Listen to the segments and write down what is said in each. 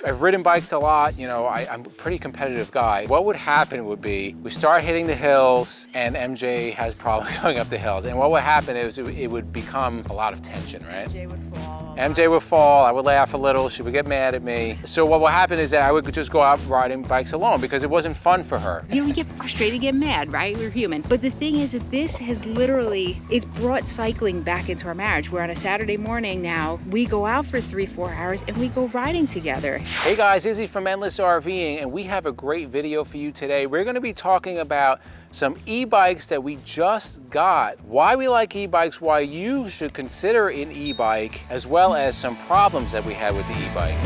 I've ridden bikes a lot, you know, I'm a pretty competitive guy. What would happen would be, we start hitting the hills and MJ has problems going up the hills. And what would happen is it would become a lot of tension, right? MJ would fall. MJ would fall, I would laugh a little, she would get mad at me. So what would happen is that I would just go out riding bikes alone because it wasn't fun for her. You know, we get frustrated, get mad, right? We're human. But the thing is that this has literally, it's brought cycling back into our marriage. Where on a Saturday morning now, we go out for 3-4 hours and we go riding together. Hey guys, Izzy from Endless RVing, and we have a great video for you today. We're gonna be talking about some e-bikes that we just got, why we like e-bikes, why you should consider an e-bike, as well as some problems that we had with the e-bike.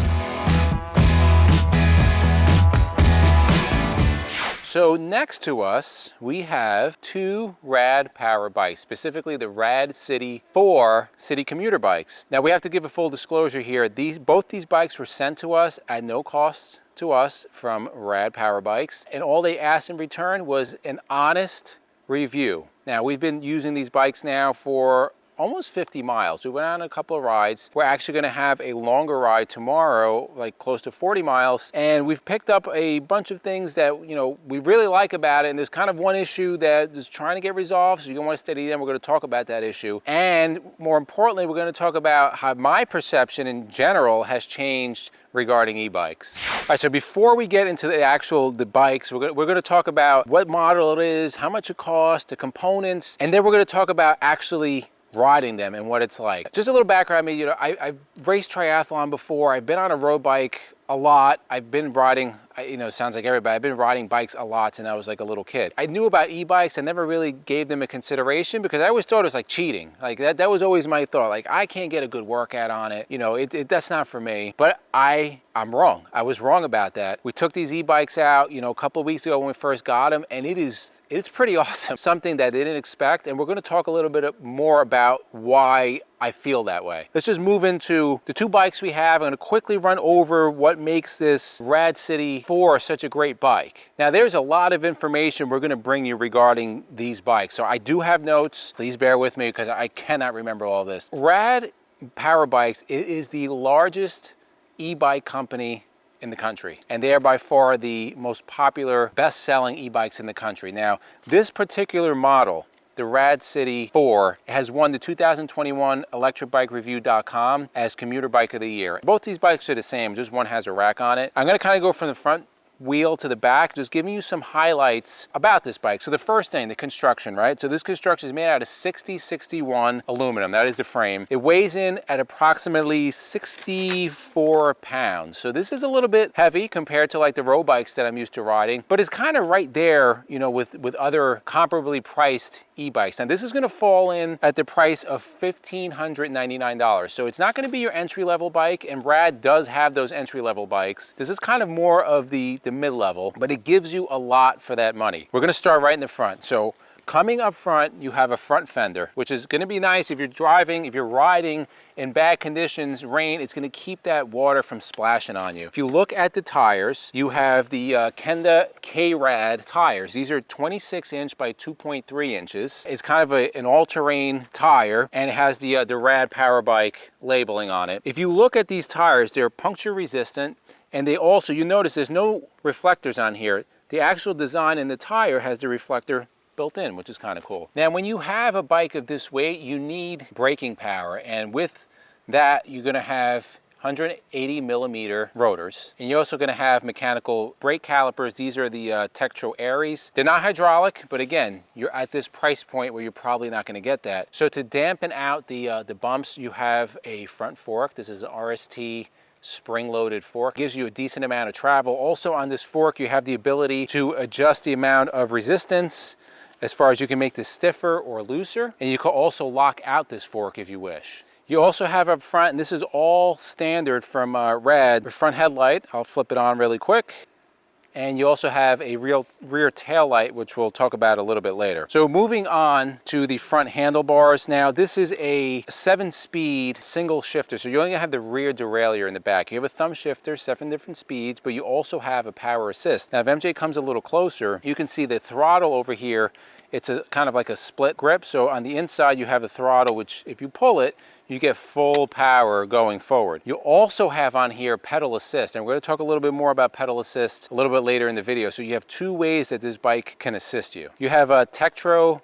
So next to us, we have two Rad power bikes, specifically the Rad City 4 city commuter bikes. Now we have to give a full disclosure here. Both these bikes were sent to us at no cost to us from Rad Power Bikes, and all they asked in return was an honest review. Now we've been using these bikes now for almost 50 miles. We went on a couple of rides. We're actually gonna have a longer ride tomorrow, like close to 40 miles. And we've picked up a bunch of things that, you know, we really like about it. And there's kind of one issue that is trying to get resolved. So you're gonna wanna stay to the end. We're gonna talk about that issue. And more importantly, we're gonna talk about how my perception in general has changed regarding e-bikes. All right, so before we get into the bikes, we're gonna talk about what model it is, how much it costs, the components, and then we're gonna talk about actually riding them and what it's like. Just a little background on me, you know, I've raced triathlon before. I've been on a road bike a lot. I've been riding, you know, sounds like everybody, I've been riding bikes a lot since I was like a little kid. I knew about e-bikes. I never really gave them a consideration because I always thought it was like cheating. Like that was always my thought. Like I can't get a good workout on it. You know, that's not for me. But I'm wrong. I was wrong about that. We took these e-bikes out, you know, a couple of weeks ago when we first got them, and it's pretty awesome. Something that I didn't expect, and we're gonna talk a little bit more about why I feel that way. Let's just move into the two bikes we have. I'm gonna quickly run over what makes this Rad City 4 such a great bike. Now there's a lot of information we're gonna bring you regarding these bikes. So I do have notes, please bear with me because I cannot remember all this. Rad Power Bikes, it is the largest e-bike company in the country, and they are by far the most popular, best-selling e-bikes in the country. Now, this particular model, the Rad City 4, has won the 2021 electricbikereview.com as Commuter Bike of the Year. Both these bikes are the same, just one has a rack on it. I'm gonna kind of go from the front wheel to the back, just giving you some highlights about this bike. So the first thing, the construction, right? So this construction is made out of 6061 aluminum. That is the frame. It weighs in at approximately 64 pounds. So this is a little bit heavy compared to like the road bikes that I'm used to riding, but it's kind of right there, you know, with other comparably priced e-bikes. Now this is going to fall in at the price of $1,599. So it's not going to be your entry-level bike, and Rad does have those entry-level bikes. This is kind of more of the mid-level, but it gives you a lot for that money. We're going to start right in the front. So coming up front, you have a front fender, which is going to be nice if you're driving, if you're riding in bad conditions, rain, it's going to keep that water from splashing on you. If you look at the tires, you have the Kenda K-Rad tires. These are 26 inch by 2.3 inches. It's kind of an all-terrain tire, and it has the Rad Power Bike labeling on it. If you look at these tires, they're puncture resistant, and they also, you notice there's no reflectors on here. The actual design in the tire has the reflector built in, which is kind of cool. Now, when you have a bike of this weight, you need braking power, and with that, you're gonna have 180 millimeter rotors, and you're also gonna have mechanical brake calipers. These are the Tektro Aries. They're not hydraulic, but again, you're at this price point where you're probably not gonna get that. So to dampen out the bumps, you have a front fork. This is an RST spring-loaded fork. Gives you a decent amount of travel. Also on this fork, you have the ability to adjust the amount of resistance as far as you can make this stiffer or looser, and you can also lock out this fork if you wish. You also have up front, and this is all standard from Rad, the front headlight. I'll flip it on really quick. And you also have a rear tail light, which we'll talk about a little bit later. So moving on to the front handlebars. Now, this is a 7-speed single shifter. So you only have the rear derailleur in the back. You have a thumb shifter, 7 different speeds, but you also have a power assist. Now, if MJ comes a little closer, you can see the throttle over here. It's a kind of like a split grip. So on the inside, you have a throttle, which if you pull it, you get full power going forward. You also have on here pedal assist, and we're going to talk a little bit more about pedal assist a little bit later in the video. So you have two ways that this bike can assist you. You have a Tektro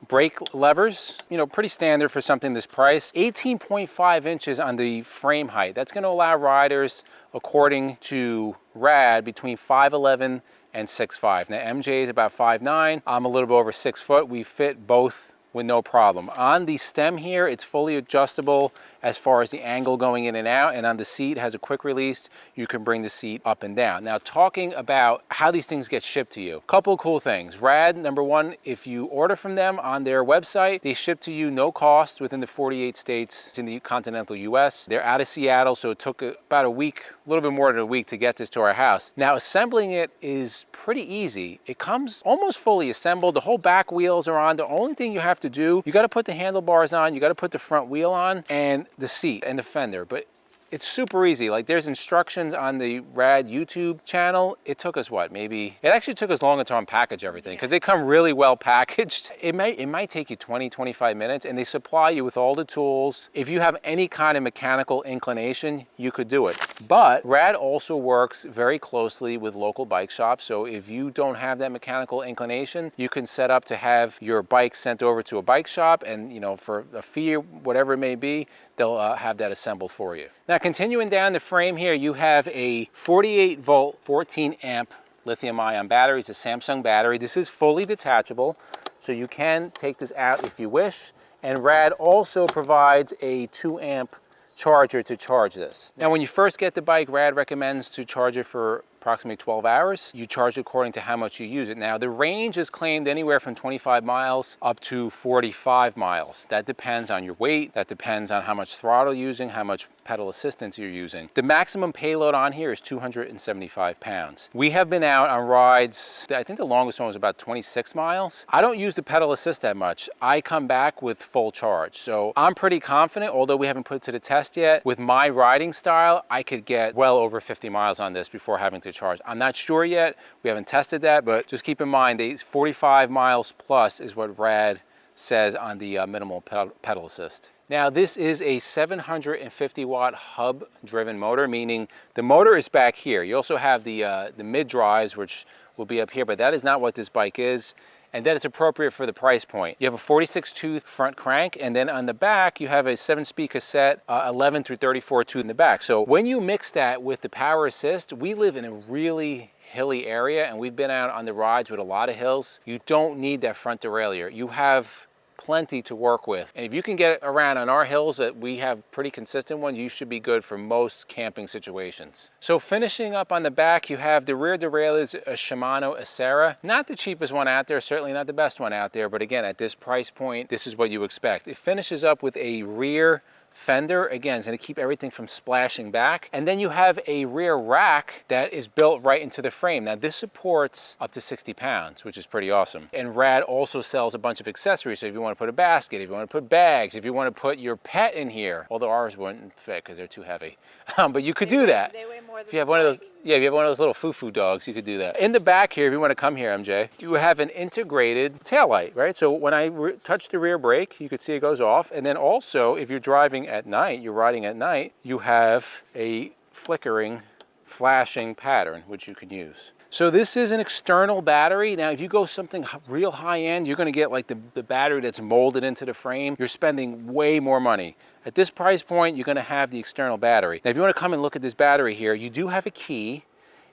brake levers, you know, pretty standard for something this price. 18.5 inches on the frame height. That's going to allow riders, according to Rad, between 5'11" and 6'5". Now MJ is about 5'9". I'm a little bit over 6 foot. We fit both with no problem. On the stem here, it's fully adjustable as far as the angle going in and out, and on the seat, it has a quick release. You can bring the seat up and down. Now, talking about how these things get shipped to you, couple of cool things. Rad, number one, if you order from them on their website, they ship to you no cost within the 48 states in the continental US. They're out of Seattle, so it took about a week, a little bit more than a week to get this to our house. Now, assembling it is pretty easy. It comes almost fully assembled. The whole back wheels are on. The only thing you have to do, you got to put the handlebars on, you got to put the front wheel on, and the seat and the fender, but it's super easy. Like, there's instructions on the Rad YouTube channel. It took us what, maybe, it actually took us longer to unpackage everything because they come really well packaged. It might take you 20-25 minutes, and they supply you with all the tools. If you have any kind of mechanical inclination, you could do it. But Rad also works very closely with local bike shops. So if you don't have that mechanical inclination, you can set up to have your bike sent over to a bike shop, and, you know, for a fee or whatever it may be, they'll have that assembled for you. Now, continuing down the frame here, you have a 48 volt, 14 amp lithium ion battery. It's a Samsung battery. This is fully detachable, so you can take this out if you wish. And Rad also provides a 2 amp charger to charge this. Now, when you first get the bike, Rad recommends to charge it for approximately 12 hours. You charge it according to how much you use it. Now, the range is claimed anywhere from 25 miles up to 45 miles. That depends on your weight. That depends on how much throttle you're using, how much pedal assistance you're using. The maximum payload on here is 275 pounds. We have been out on rides, I think the longest one was about 26 miles. I don't use the pedal assist that much. I come back with full charge. So I'm pretty confident, although we haven't put it to the test yet, with my riding style, I could get well over 50 miles on this before having to charge. I'm not sure yet. We haven't tested that, but just keep in mind, 45 miles plus is what Rad says on the minimal pedal assist. Now, this is a 750 watt hub driven motor, meaning the motor is back here. You also have the mid drives, which will be up here, but that is not what this bike is. And then it's appropriate for the price point. You have a 46 tooth front crank, and then on the back, you have a 7-speed cassette, 11 through 34 tooth in the back. So when you mix that with the power assist, we live in a really hilly area, and we've been out on the rides with a lot of hills. You don't need that front derailleur. You have plenty to work with. And if you can get around on our hills that we have pretty consistent ones, you should be good for most camping situations. So finishing up on the back, you have the rear derailleur is a Shimano Acera. Not the cheapest one out there, certainly not the best one out there, but again, at this price point, this is what you expect. It finishes up with a rear fender. Again, it's going to keep everything from splashing back. And then you have a rear rack that is built right into the frame. Now, this supports up to 60 pounds, which is pretty awesome. And Rad also sells a bunch of accessories. So if you want to put a basket, if you want to put bags, if you want to put your pet in here, although ours wouldn't fit because they're too heavy. But you could do that. They weigh more than if you have one of those, yeah, if you have one of those little foo-foo dogs, you could do that. In the back here, if you want to come here, MJ, you have an integrated taillight, right? So when I touch the rear brake, you could see it goes off. And then also, if you're driving at night, you're riding at night, you have a flickering, flashing pattern, which you can use. So this is an external battery. Now, if you go something real high end, you're gonna get like the battery that's molded into the frame. You're spending way more money. At this price point, you're gonna have the external battery. Now, if you wanna come and look at this battery here, you do have a key,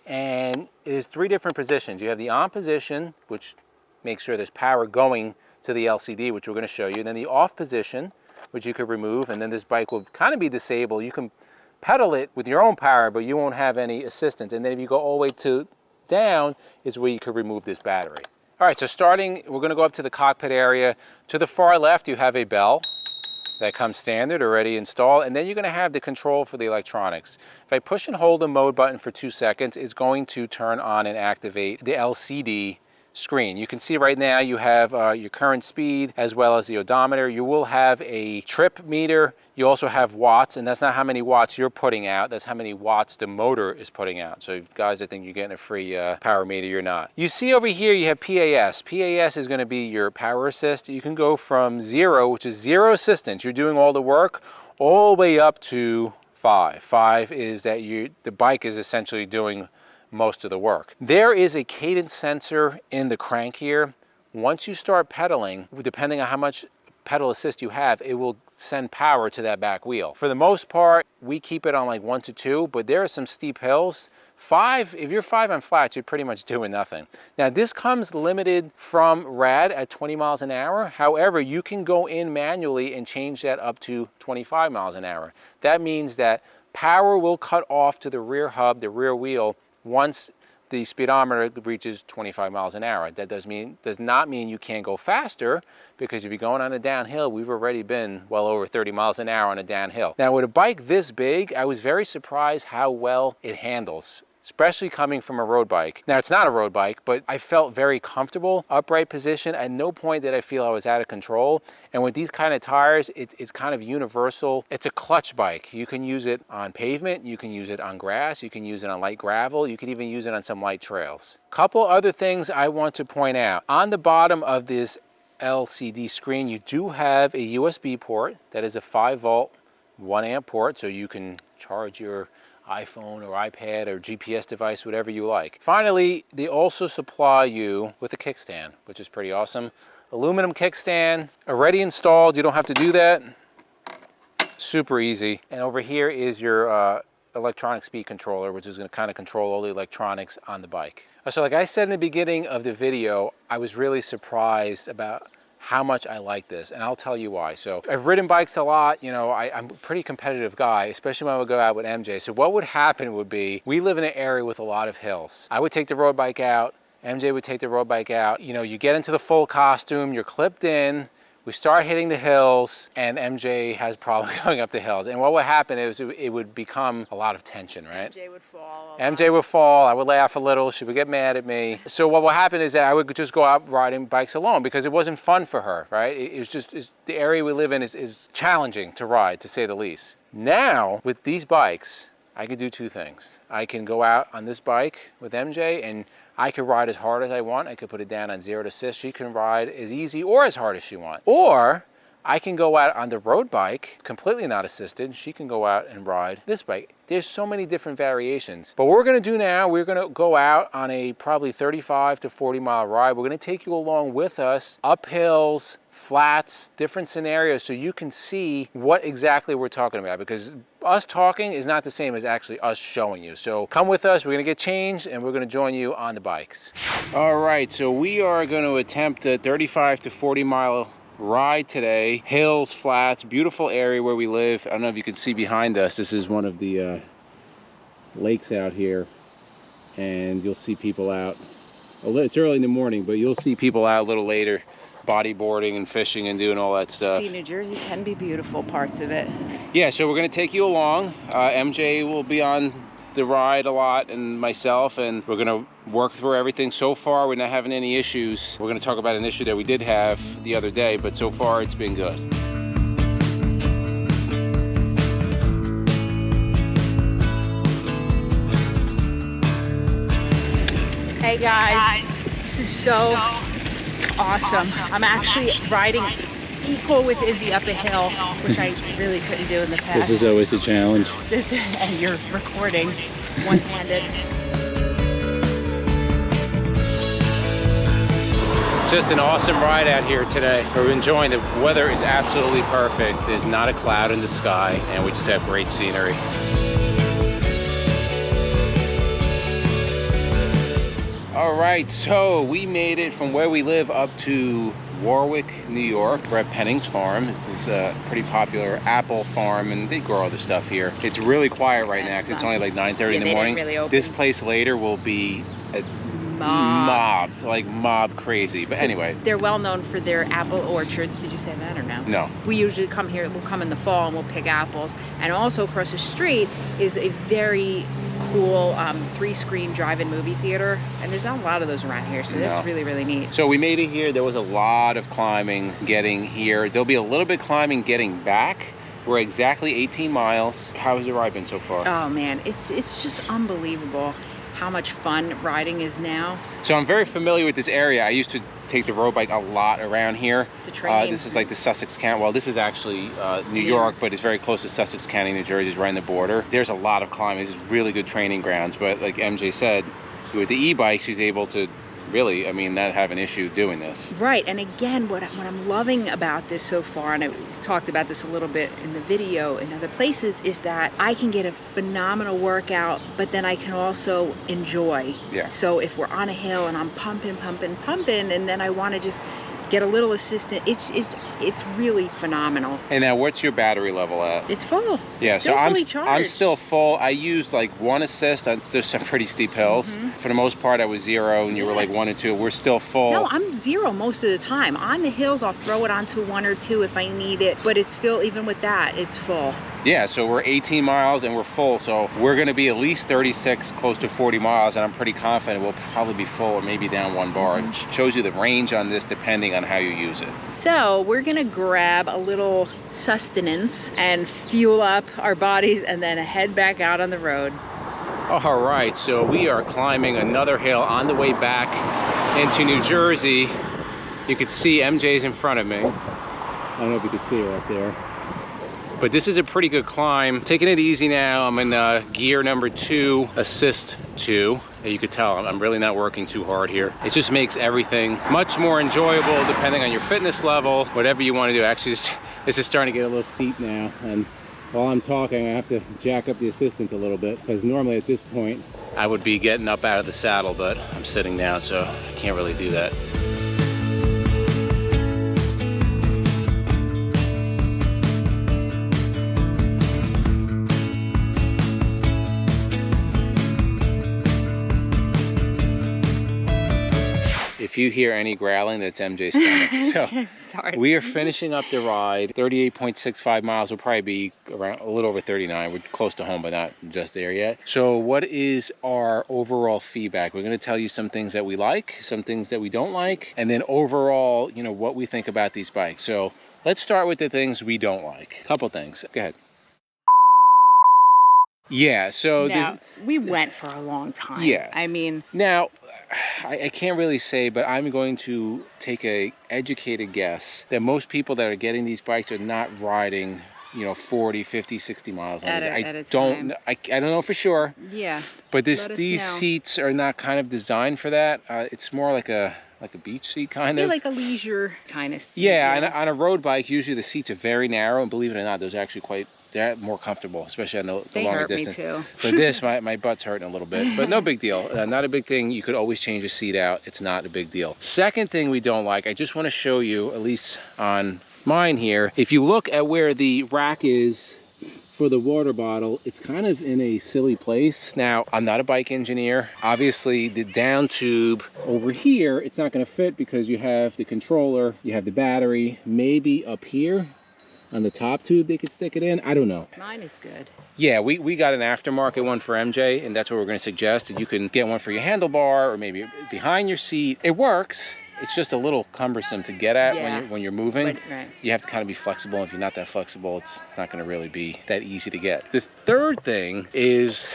and it is 3 different positions. You have the on position, which makes sure there's power going to the LCD, which we're gonna show you. And then the off position, which you could remove, and then this bike will kind of be disabled. You can pedal it with your own power, but you won't have any assistance. And then if you go all the way to down is where you could remove this battery. All right, so starting, we're gonna go up to the cockpit area. To the far left, you have a bell that comes standard, already installed, and then you're gonna have the control for the electronics. If I push and hold the mode button for 2 seconds, it's going to turn on and activate the LCD screen. You can see right now you have your current speed as well as the odometer. You will have a trip meter. You also have watts, and that's not how many watts you're putting out, that's how many watts the motor is putting out. So guys, I think you're getting a free power meter, you're not. You see over here you have PAS. PAS is going to be your power assist. You can go from 0, which is 0 assistance, you're doing all the work, all the way up to 5. 5 is that the bike is essentially doing most of the work. There is a cadence sensor in the crank here. Once you start pedaling, depending on how much pedal assist you have, it will send power to that back wheel. For the most part, we keep it on like 1 to 2, but there are some steep hills. 5, if you're 5 on flats, you're pretty much doing nothing. Now this comes limited from Rad at 20 miles an hour. However, you can go in manually and change that up to 25 miles an hour. That means that power will cut off to the rear hub, the rear wheel, once the speedometer reaches 25 miles an hour. That does not mean you can't go faster, because if you're going on a downhill, we've already been well over 30 miles an hour on a downhill. Now with a bike this big, I was very surprised how well it handles, especially coming from a road bike. Now it's not a road bike, but I felt very comfortable, upright position. At no point did I feel I was out of control. And with these kind of tires, it's kind of universal. It's a clutch bike. You can use it on pavement, you can use it on grass, you can use it on light gravel, you can even use it on some light trails. Couple other things I want to point out. On the bottom of this LCD screen, you do have a USB port that is a 5-volt, 1-amp port, so you can charge your iPhone or iPad or GPS device, whatever you like. Finally, they also supply you with a kickstand, which is pretty awesome. Aluminum kickstand, already installed. You don't have to do that. Super easy. And over here is your electronic speed controller, which is going to kind of control all the electronics on the bike. So like I said in the beginning of the video, I was really surprised about how much I like this, and I'll tell you why. So I've ridden bikes a lot, you know, I'm a pretty competitive guy, especially when I would go out with MJ. So what would happen would be, we live in an area with a lot of hills. I would take the road bike out, MJ would take the road bike out. You know, you get into the full costume, you're clipped in, we start hitting the hills, and MJ has problem going up the hills. And what would happen is it would become a lot of tension, right? MJ would fall. MJ would fall, I would laugh a little, she would get mad at me. So what would happen is that I would just go out riding bikes alone, because it wasn't fun for her, right? It was just, the area we live in is challenging to ride, to say the least. Now, with these bikes, I can do 2 things. I can go out on this bike with MJ, and I could ride as hard as I want. I could put it down on 0 to assist. She can ride as easy or as hard as she wants. Or I can go out on the road bike, completely not assisted. She can go out and ride this bike. There's so many different variations. But what we're gonna do now, we're gonna go out on a probably 35 to 40 mile ride. We're gonna take you along with us, up hills, flats, different scenarios, so you can see what exactly we're talking about, because us talking is not the same as actually us showing you. So come with us, we're gonna get changed, and we're gonna join you on the bikes. All right, so we are gonna attempt a 35 to 40 mile ride today. Hills, flats, beautiful area where we live. I don't know if you can see behind us, this is one of the lakes out here, and you'll see people out. It's early in the morning, but you'll see people out a little later bodyboarding and fishing and doing all that stuff. See, New Jersey can be beautiful, parts of it. Yeah, so we're going to take you along. MJ will be on the ride a lot, and myself, and we're going to work through everything. So far, we're not having any issues. We're going to talk about an issue that we did have the other day, but so far it's been good. Hey guys, this is so awesome. I'm actually riding equal with Izzy up a hill, which I really couldn't do in the past. This is always a challenge. And you're recording one-handed. It's just an awesome ride out here today. We're enjoying the weather is absolutely perfect. There's not a cloud in the sky, and we just have great scenery. All right, so we made it from where we live up to Warwick, New York. We're at Penning's Farm. It's a pretty popular apple farm, and they grow all the stuff here. It's really quiet right now because it's only like 9:30 in the morning. Really this place later will be mobbed crazy. But anyway, they're well known for their apple orchards. Did you say that or no? No. We usually come here. We'll come in the fall and we'll pick apples. And also across the street is a very cool 3-screen drive-in movie theater, and there's not a lot of those around here, so that's really, really neat. So we made it here. There was a lot of climbing getting here. There'll be a little bit climbing getting back. We're exactly 18 miles. How has the ride been so far? Oh man, it's just unbelievable how much fun riding is now. So I'm very familiar with this area. I used to take the road bike a lot around here. To train. This is like the Sussex County. Well, this is actually New York, but it's very close to Sussex County, New Jersey. It's right on the border. There's a lot of climbing. This is really good training grounds. But like MJ said, with the e-bike, she's able to really, I mean, not have an issue doing this. Right, and again, what I'm loving about this so far, and I talked about this a little bit in the video in other places, is that I can get a phenomenal workout, but then I can also enjoy. Yeah. So if we're on a hill and I'm pumping, and then I want to just get a little assistance, it's really phenomenal. And now what's your battery level at? It's full. Yeah, it's so fully charged. I'm still full. I used like 1 assist on there's some pretty steep hills. For the most part I was 0 and you were like 1 and 2. We're still full. No, I'm 0 most of the time. On the hills I'll throw it onto 1 or 2 if I need it, but it's still, even with that, it's full. Yeah, so we're 18 miles and we're full, so we're gonna be at least 36, close to 40 miles, and I'm pretty confident we'll probably be full or maybe down 1 bar. It shows you the range on this depending on how you use it. So we're gonna grab a little sustenance and fuel up our bodies and then head back out on the road. All right, so we are climbing another hill on the way back into New Jersey. You can see MJ's in front of me. I don't know if you can see her up there. But this is a pretty good climb. Taking it easy now. I'm in gear number 2, assist 2. You could tell I'm really not working too hard here. It just makes everything much more enjoyable depending on your fitness level, whatever you want to do. Actually, this is starting to get a little steep now. And while I'm talking, I have to jack up the assistance a little bit, because normally at this point, I would be getting up out of the saddle, but I'm sitting down, so I can't really do that. If you hear any growling, that's MJ's stomach. So we are finishing up the ride, 38.65 miles. We'll probably be around a little over 39. We're close to home, but not just there yet. So what is our overall feedback? We're gonna tell you some things that we like, some things that we don't like, and then overall, you know, what we think about these bikes. So let's start with the things we don't like. A couple things, go ahead. Yeah, so now, we went for a long time. Yeah. I mean, now, I can't really say, but I'm going to take a educated guess that most people that are getting these bikes are not riding, you know, 40, 50, 60 miles. I don't know for sure. Yeah. But these seats are not kind of designed for that. It's more like a beach seat kind of. Like a leisure kind of seat. Yeah, and on a road bike, usually the seats are very narrow, and believe it or not, those are actually they're more comfortable, especially on the longer distance. They hurt me too. But this, my butt's hurting a little bit, but no big deal. Not a big thing. You could always change a seat out. It's not a big deal. Second thing we don't like, I just want to show you, at least on mine here, if you look at where the rack is for the water bottle, it's kind of in a silly place. Now, I'm not a bike engineer. Obviously, the down tube over here, it's not going to fit because you have the controller, you have the battery, maybe up here on the top tube they could stick it in. I don't know. Mine is good. Yeah, we got an aftermarket one for MJ, and that's what we're going to suggest. You can get one for your handlebar or maybe behind your seat. It works. It's just a little cumbersome to get at when you're moving. Right. You have to kind of be flexible. If you're not that flexible, it's not going to really be that easy to get. The third thing is,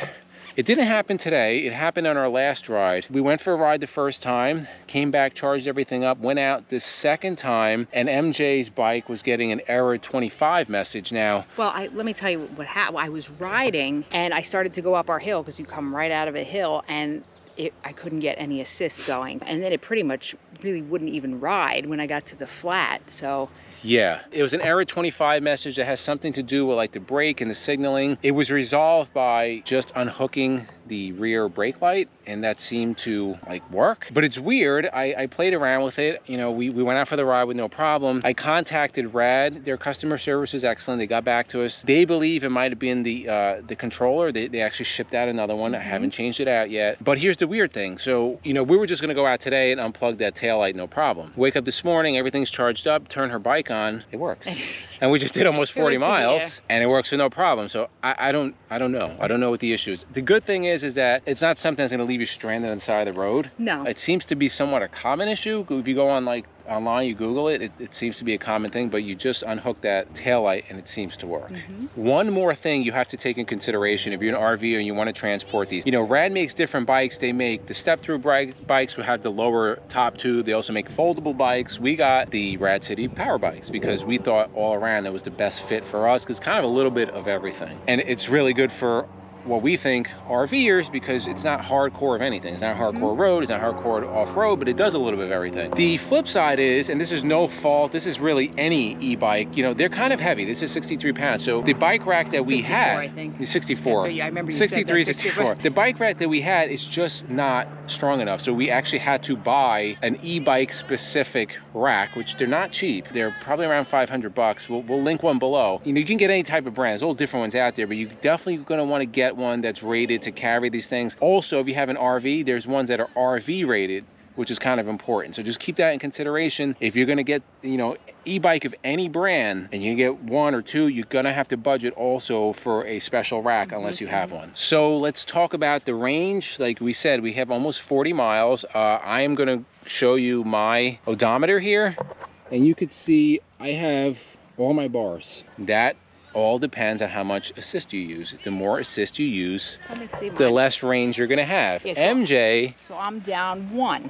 it didn't happen today. It happened on our last ride. We went for a ride the first time, came back, charged everything up, went out the second time, and MJ's bike was getting an error 25 message now. Well, let me tell you what happened. I was riding and I started to go up our hill, because you come right out of a hill, and I couldn't get any assist going. And then it pretty much really wouldn't even ride when I got to the flat, so. Yeah, it was an error 25 message that has something to do with like the brake and the signaling. It was resolved by just unhooking the rear brake light, and that seemed to like work. But it's weird. I played around with it. You know, we went out for the ride with no problem. I contacted Rad. Their customer service was excellent. They got back to us. They believe it might have been the controller. They actually shipped out another one. I haven't changed it out yet. But here's the weird thing. So, you know, we were just gonna go out today and unplug that taillight, no problem. Wake up this morning, everything's charged up, turn her bike on, it works. And we just did almost 40 miles and it works with no problem. So I don't know. I don't know what the issue is. The good thing is that it's not something that's going to leave you stranded on the side of the road. No. It seems to be somewhat a common issue. If you go on like online, you Google it, it seems to be a common thing, but you just unhook that taillight and it seems to work. One more thing you have to take in consideration if you're an RV and you want to transport these. You know, Rad makes different bikes. They make the step-through bikes will have the lower top tube. They also make foldable bikes. We got the Rad City power bikes because we thought all around that was the best fit for us, because kind of a little bit of everything. And it's really good for what we think RVers, because it's not hardcore of anything. It's not hardcore road, it's not hardcore off-road, but it does a little bit of everything. The flip side is, and this is no fault, this is really any e-bike, you know, they're kind of heavy. This is 63 pounds. So the bike rack that we 64, had, I think. 64. I remember you 63, said that, 64. The bike rack that we had is just not strong enough. So we actually had to buy an e-bike specific rack, which they're not cheap. They're probably around 500 bucks. We'll link one below. You know, you can get any type of brand. There's all different ones out there, but you're definitely gonna wanna get one that's rated to carry these things. Also, if you have an RV, there's ones that are RV rated, which is kind of important. So just keep that in consideration. If you're gonna get, you know, e-bike of any brand and you get one or two, you're gonna have to budget also for a special rack unless you have one. So let's talk about the range. Like we said, we have almost 40 miles. I am gonna show you my odometer here, and you could see I have all my bars. That all depends on how much assist you use. The more assist you use, the less range you're gonna have. Yeah, so, MJ. So I'm down 1.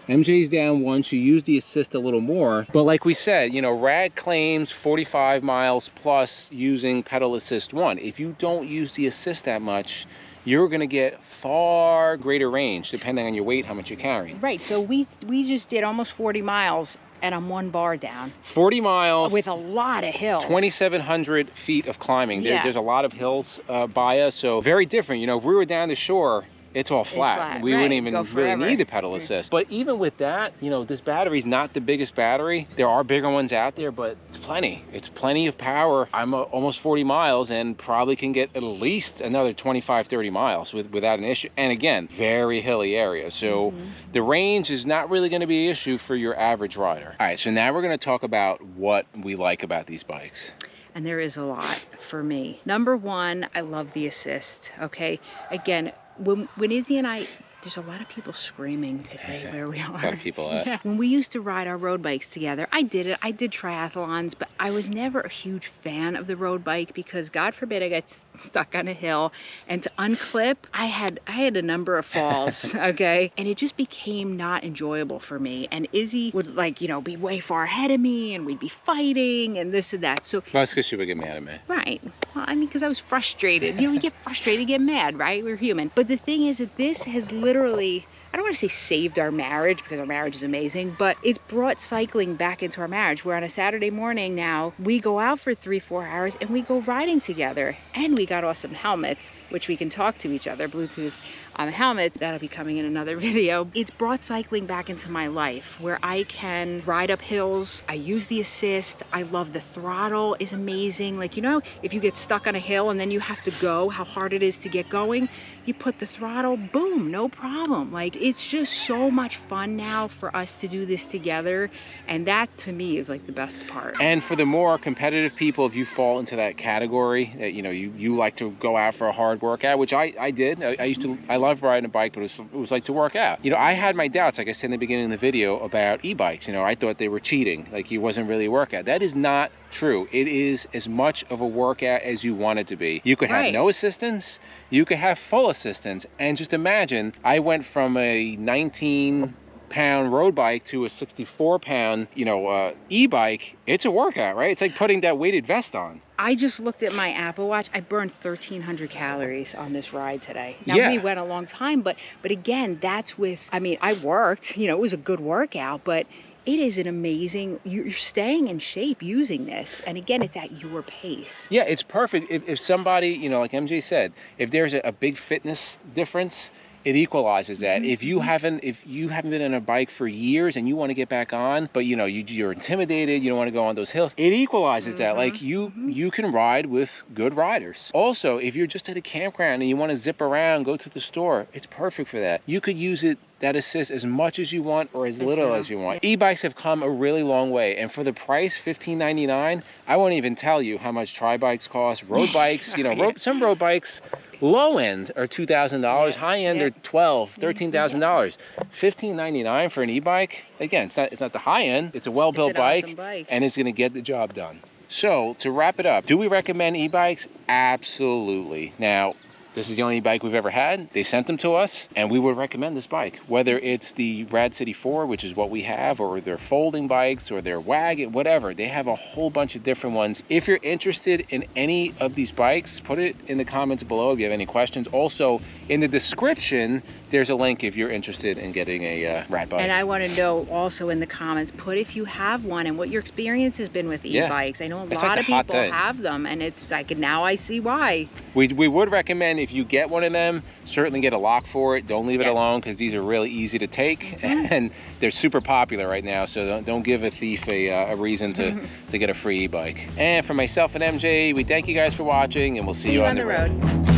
MJ's down 1. She used the assist a little more. But like we said, you know, Rad claims 45 miles plus using pedal assist 1. If you don't use the assist that much, you're gonna get far greater range depending on your weight, how much you're carrying. Right, so we just did almost 40 miles and I'm 1 bar down. 40 miles. With a lot of hills. 2,700 feet of climbing. Yeah. There's a lot of hills by us, so very different. You know, if we were down the shore, it's all flat. We wouldn't even really need the pedal assist. But even with that, you know, this battery's not the biggest battery. There are bigger ones out there, but it's plenty. It's plenty of power. I'm almost 40 miles and probably can get at least another 25, 30 miles without an issue. And again, very hilly area. So the range is not really gonna be an issue for your average rider. All right, so now we're gonna talk about what we like about these bikes. And there is a lot for me. Number 1, I love the assist, okay? Again, when Izzy and I, there's a lot of people screaming today where we are. A lot of people at. Yeah. When we used to ride our road bikes together, I did it. I did triathlons, but I was never a huge fan of the road bike because God forbid I got stuck on a hill, and to unclip, I had a number of falls, okay? And it just became not enjoyable for me. And Izzy would, like, you know, be way far ahead of me and we'd be fighting and this and that. So well, that's because she would get mad at me. Right. Well, I mean, because I was frustrated. You know, you get frustrated, get mad, right? We're human. But the thing is that this has literally, I don't want to say saved our marriage because our marriage is amazing, but it's brought cycling back into our marriage. Where on a Saturday morning now, we go out for 3-4 hours and we go riding together. And we got awesome helmets, which we can talk to each other, Bluetooth helmets. That'll be coming in another video. It's brought cycling back into my life where I can ride up hills. I use the assist. I love the throttle is amazing. Like, you know, if you get stuck on a hill and then you have to go, how hard it is to get going, you put the throttle, boom, no problem. Like, it's just so much fun now for us to do this together. And that to me is like the best part. And for the more competitive people, if you fall into that category, that, you know, you like to go out for a hard workout, which I did. I love riding a bike, but it was like to work out. You know, I had my doubts, like I said in the beginning of the video, about e-bikes. You know, I thought they were cheating, like it wasn't really a workout. That is not true. It is as much of a workout as you want it to be. You could have no assistance, you could have full assistance, and just imagine, I went from a 19-pound road bike to a 64-pound, you know, e-bike. It's a workout, right? It's like putting that weighted vest on. I just looked at my Apple Watch. I burned 1,300 calories on this ride today. Now, we went a long time, but again, that's with, I mean, I worked, you know, it was a good workout, but it is an amazing, you're staying in shape using this. And again, it's at your pace. Yeah, it's perfect. If somebody, you know, like MJ said, if there's a big fitness difference, it equalizes that. If you haven't been on a bike for years and you want to get back on, but you know, you're intimidated, you don't want to go on those hills, it equalizes that. Like you can ride with good riders. Also, if you're just at a campground and you want to zip around, go to the store, it's perfect for that. You could use it, that assist, as much as you want or as little as you want. E-bikes have come a really long way, and for the price, $15.99, I won't even tell you how much tri-bikes cost. Road bikes, you know, some road bikes Low end are $2,000, Yeah. high end Yeah. are $12,000, $13,000. $1,599 for an e-bike. Again, it's not the high end. It's a well-built It's an bike, awesome bike. and it's going to get the job done. So to wrap it up, do we recommend e-bikes? Absolutely. Now, this is the only bike we've ever had. They sent them to us, and we would recommend this bike. Whether it's the Rad City 4, which is what we have, or their folding bikes, or their wagon, whatever. They have a whole bunch of different ones. If you're interested in any of these bikes, put it in the comments below if you have any questions. Also, in the description, there's a link if you're interested in getting a Rad bike. And I want to know also in the comments, put if you have one and what your experience has been with e-bikes. I know a lot of people have them, and it's like, now I see why. We would recommend, if you get one of them, certainly get a lock for it. Don't leave it alone, because these are really easy to take, and they're super popular right now. So don't give a thief a reason to get a free e-bike. And for myself and MJ, we thank you guys for watching, and we'll see you on the road.